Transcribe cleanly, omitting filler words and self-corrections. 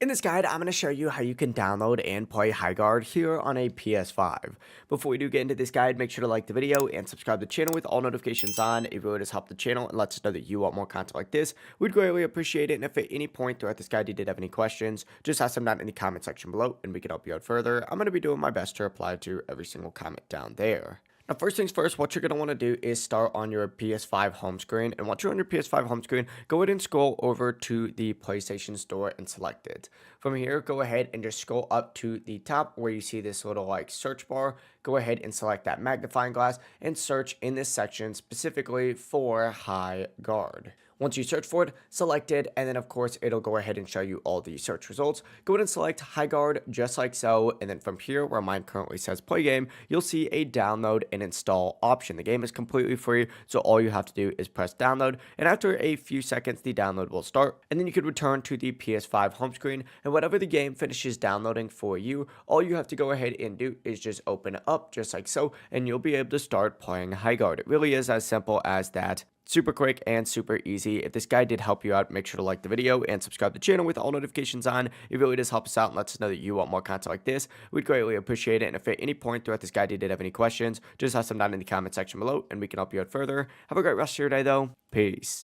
In this guide, I'm going to show you how you can download and play Highguard here on a PS5. Before we do get into this guide, make sure to like the video and subscribe to the channel with all notifications on. It really does help the channel and lets us know that you want more content like this. We'd greatly appreciate it, and if at any point throughout this guide you did have any questions, just ask them down in the comment section below and we can help you out further. I'm going to be doing my best to reply to every single comment down there. Now, first things first, what you're going to want to do is start on your PS5 home screen. And once you're on your PS5 home screen, go ahead and scroll over to the PlayStation Store and select it. From here, go ahead and just scroll up to the top where you see this little like search bar. Go ahead and select that magnifying glass and search in this section specifically for Highguard. Once you search for it, select it, and then of course it'll go ahead and show you all the search results. Go ahead and select Highguard just like so, and then from here where mine currently says play game, you'll see a download and install option. The game is completely free, so all you have to do is press download, and after a few seconds the download will start, and then you could return to the PS5 home screen, and whatever the game finishes downloading for you, all you have to go ahead and do is just open it up just like so, and you'll be able to start playing Highguard. It really is as simple as that. Super quick and super easy. If this guide did help you out, make sure to like the video and subscribe to the channel with all notifications on. It really does help us out and lets us know that you want more content like this. We'd greatly appreciate it. And if at any point throughout this guide you did have any questions, just ask them down in the comment section below and we can help you out further. Have a great rest of your day though. Peace.